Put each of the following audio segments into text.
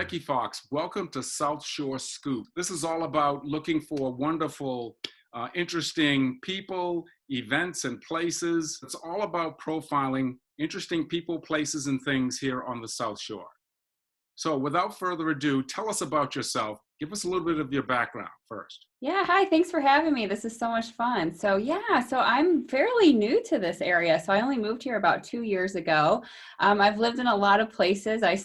Becky Fox. Welcome to South Shore Scoop. This is all about looking for wonderful, interesting people, events, and places. It's all about profiling interesting people, places, and things here on the South Shore. So without further ado, tell us about yourself. Give us a little bit of your background first. Yeah, hi, thanks for having me. This is so much fun. So I'm fairly new to this area. So I only moved here about 2 years ago. I've lived in a lot of places. I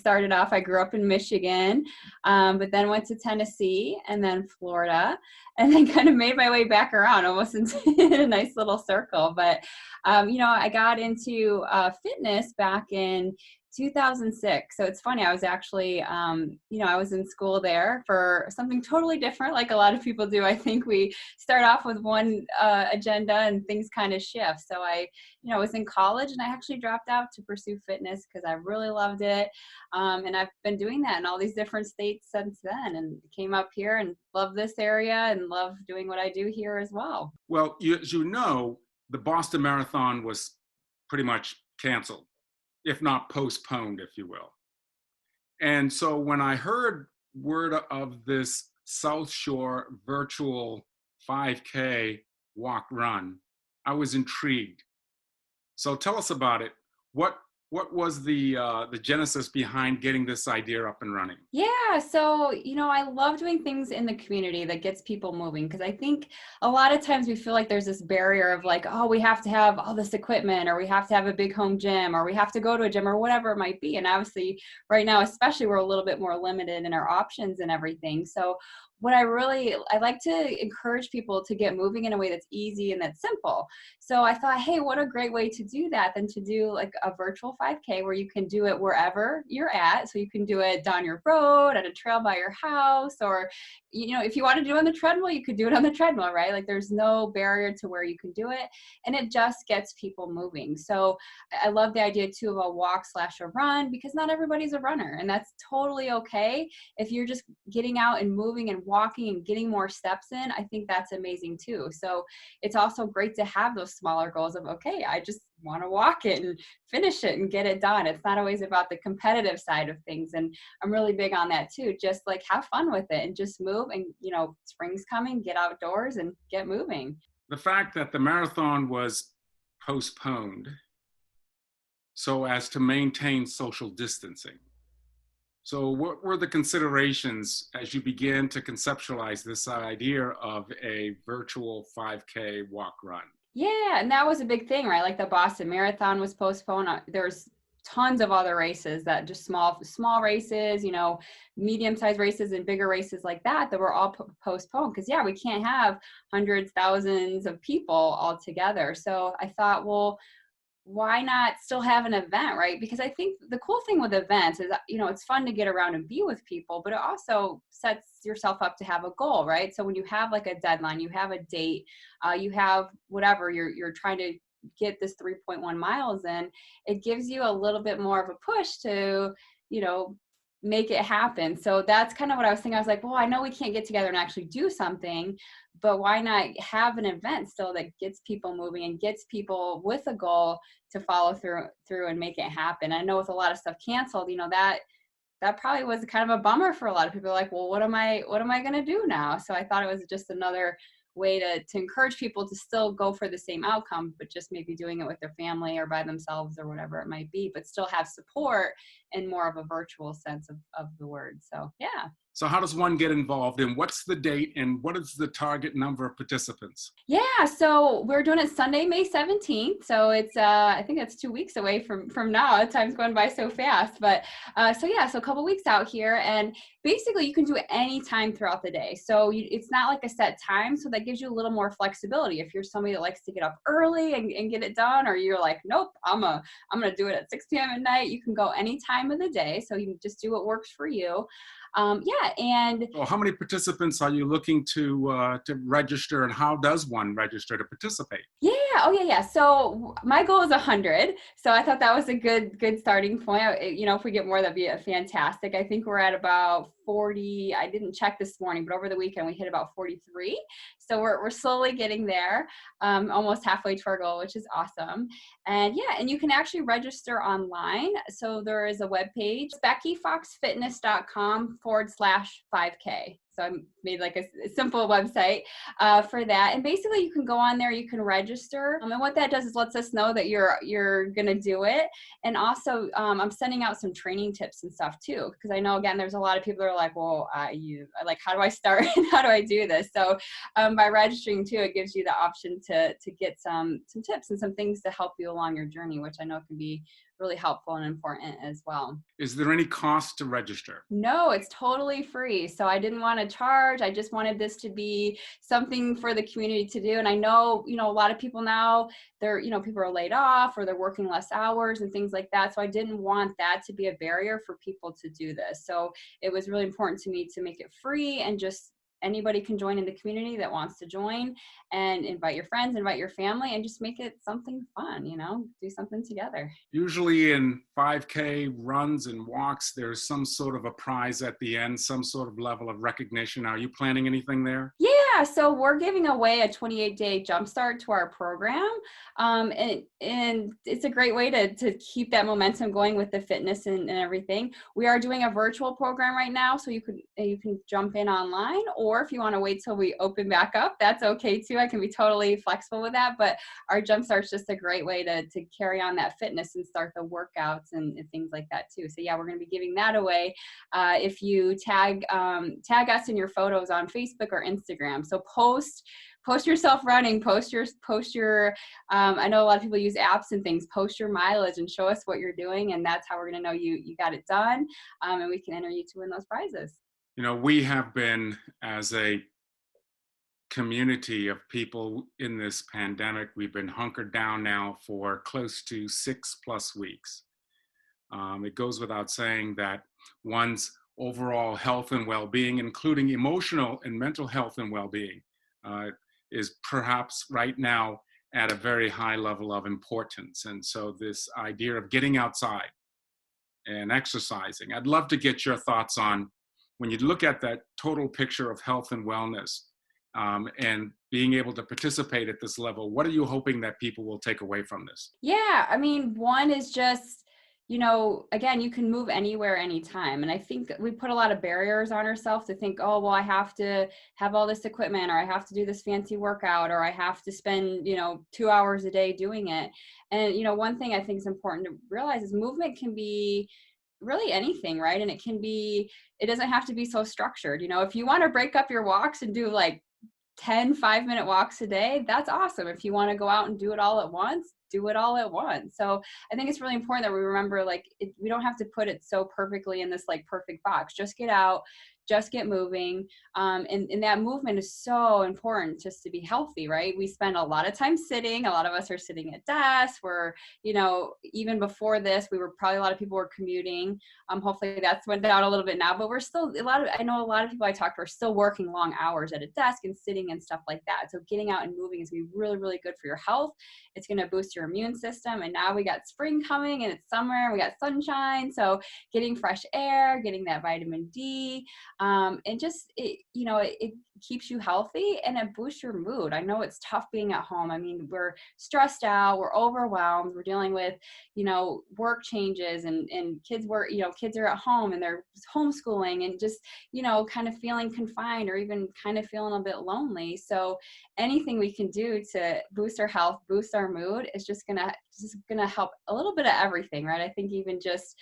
grew up in Michigan, but then went to Tennessee and then Florida, and then kind of made my way back around almost into a nice little circle. But, I got into fitness back in 2006. So it's funny, I was actually, I was in school there for something totally different, like a lot of people do. I think we start off with one agenda and things kind of shift. So I was in college and I actually dropped out to pursue fitness because I really loved it. And I've been doing that in all these different states since then, and came up here and love this area and love doing what I do here as well. Well, as you know, the Boston Marathon was pretty much canceled, if not postponed, if you will. And so when I heard word of this South Shore virtual 5K walk run, I was intrigued. So tell us about it. What was the genesis behind getting this idea up and running? Yeah, so, I love doing things in the community that gets people moving, because I think a lot of times we feel like there's this barrier of like, oh, we have to have all this equipment, or we have to have a big home gym, or we have to go to a gym, or whatever it might be. And obviously right now, especially, we're a little bit more limited in our options and everything. So I like to encourage people to get moving in a way that's easy and that's simple. So I thought, hey, what a great way to do that than to do like a virtual 5K where you can do it wherever you're at. So you can do it down your road, at a trail by your house, or, if you want to do it on the treadmill, you could do it on the treadmill, right? Like there's no barrier to where you can do it. And it just gets people moving. So I love the idea too of a walk/a run, because not everybody's a runner, and that's totally okay. If you're just getting out and moving and walking and getting more steps in, I think that's amazing too. So it's also great to have those smaller goals of, okay, I just want to walk it and finish it and get it done. It's not always about the competitive side of things. And I'm really big on that too. Just like have fun with it and just move, and, spring's coming, get outdoors and get moving. The fact that the marathon was postponed so as to maintain social distancing. So what were the considerations as you began to conceptualize this idea of a virtual 5K walk run? Yeah, and that was a big thing, right? Like the Boston Marathon was postponed. There's tons of other races that just small races, medium-sized races and bigger races like that were all postponed because, we can't have hundreds, thousands of people all together. So I thought, well, why not still have an event, right? Because I think the cool thing with events is, it's fun to get around and be with people, but it also sets yourself up to have a goal, right? So when you have like a deadline, you have a date, you have whatever, you're trying to get this 3.1 miles in, it gives you a little bit more of a push to, make it happen. So that's kind of what I was thinking. I was like, well, I know we can't get together and actually do something, but why not have an event still that gets people moving and gets people with a goal to follow through and make it happen. I know with a lot of stuff canceled, that probably was kind of a bummer for a lot of people. Like, well, what am I going to do now? So I thought it was just another way to encourage people to still go for the same outcome, but just maybe doing it with their family or by themselves or whatever it might be, but still have support in more of a virtual sense of the word. So, yeah. So how does one get involved, and what's the date, and what is the target number of participants? Yeah, so we're doing it Sunday, May 17th. So it's, I think that's 2 weeks away from now. Time's going by so fast. But so a couple weeks out here. And basically you can do it any time throughout the day. So it's not like a set time. So that gives you a little more flexibility. If you're somebody that likes to get up early and get it done, or you're like, nope, I'm going to do it at 6 p.m. at night, you can go any time of the day. So you can just do what works for you. And well, how many participants are you looking to register, and how does one register to participate? Yeah. So my goal is 100. So I thought that was a good starting point. If we get more, that'd be fantastic. I think we're at about 40. I didn't check this morning, but over the weekend we hit about 43. So we're slowly getting there, almost halfway to our goal, which is awesome. And yeah, and you can actually register online. So there is a webpage, beckyfoxfitness.com/5K. So I made like a simple website for that. And basically you can go on there, you can register. And what that does is lets us know that you're going to do it. And also I'm sending out some training tips and stuff too, because I know, again, there's a lot of people that are like, well, like, how do I start and how do I do this? So by registering too, it gives you the option to get some tips and some things to help you along your journey, which I know can be really helpful and important as well. Is there any cost to register? No, it's totally free. So I didn't want to charge. I just wanted this to be something for the community to do. And I know, a lot of people now, people are laid off or they're working less hours and things like that. So I didn't want that to be a barrier for people to do this. So it was really important to me to make it free, and just anybody can join in the community that wants to join, and invite your friends, invite your family, and just make it something fun, do something together. Usually in 5K runs and walks, there's some sort of a prize at the end, some sort of level of recognition. Are you planning anything there? Yeah, so we're giving away a 28-day jumpstart to our program. And it's a great way to keep that momentum going with the fitness and everything. We are doing a virtual program right now, so you can jump in online, or if you want to wait till we open back up, that's okay too. I can be totally flexible with that, but our jumpstart's just a great way to carry on that fitness and start the workouts and things like that too. So yeah, we're going to be giving that away if you tag us in your photos on Facebook or Instagram. So post yourself running, post your I know a lot of people use apps and things, post your mileage and show us what you're doing, and that's how we're going to know you got it done, and we can enter you to win those prizes. We have been, as a community of people in this pandemic, we've been hunkered down now for close to 6+ weeks. It goes without saying that one's overall health and well-being, including emotional and mental health and well-being, is perhaps right now at a very high level of importance. And so this idea of getting outside and exercising, I'd love to get your thoughts on, when you look at that total picture of health and wellness, and being able to participate at this level, what are you hoping that people will take away from this? Yeah, I mean, one is just, again, you can move anywhere, anytime. And I think we put a lot of barriers on ourselves to think, oh, well, I have to have all this equipment, or I have to do this fancy workout, or I have to spend, 2 hours a day doing it. And, one thing I think is important to realize is movement can be really anything, right? And it doesn't have to be so structured. If you want to break up your walks and do like 10 5-minute walks a day, that's awesome. If you want to go out and do it all at once, do it all at once. So I think it's really important that we remember, we don't have to put it so perfectly in this perfect box. Just get out, just get moving. And that movement is so important just to be healthy, right? We spend a lot of time sitting. A lot of us are sitting at desks. We're, even before this, a lot of people were commuting. Hopefully that's went down a little bit now, but we're still, I know a lot of people I talk to are still working long hours at a desk and sitting and stuff like that. So getting out and moving is going to be really, really good for your health. It's going to boost your immune system. And now we got spring coming and it's summer and we got sunshine. So getting fresh air, getting that vitamin D, and just, it keeps you healthy and it boosts your mood. I know it's tough being at home. I mean, we're stressed out, we're overwhelmed, we're dealing with, work changes and kids kids are at home and they're homeschooling and just, kind of feeling confined or even kind of feeling a bit lonely. So anything we can do to boost our health, boost our mood is just gonna help a little bit of everything, right? I think even just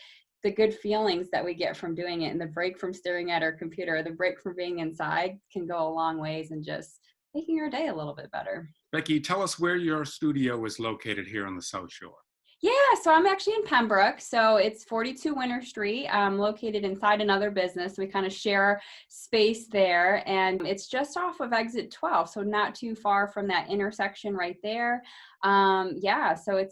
the good feelings that we get from doing it, and the break from staring at our computer, the break from being inside, can go a long ways in just making our day a little bit better. Becky, tell us where your studio is located here on the South Shore. Yeah, so I'm actually in Pembroke. So it's 42 Winter Street. I'm located inside another business. We kind of share space there, and it's just off of exit 12. So not too far from that intersection right there. Yeah, so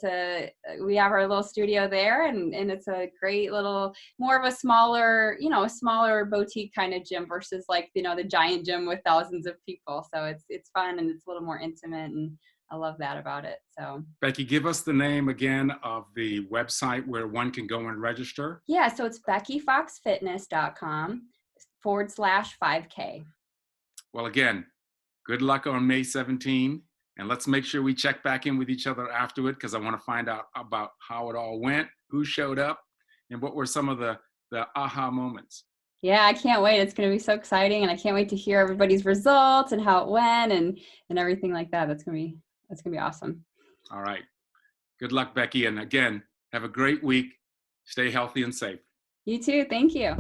we have our little studio there, and it's a great little, more of a smaller, a smaller boutique kind of gym versus the giant gym with thousands of people. So it's fun and it's a little more intimate, and I love that about it. So Becky, give us the name again of the website where one can go and register. Yeah, so it's beckyfoxfitness.com. 5K. Well, again, good luck on May 17. And let's make sure we check back in with each other afterward, because I want to find out about how it all went, who showed up, and what were some of the aha moments. Yeah, I can't wait. It's going to be so exciting, and I can't wait to hear everybody's results and how it went and everything like that. That's going to be awesome. All right. Good luck, Becky. And again, have a great week. Stay healthy and safe. You too. Thank you.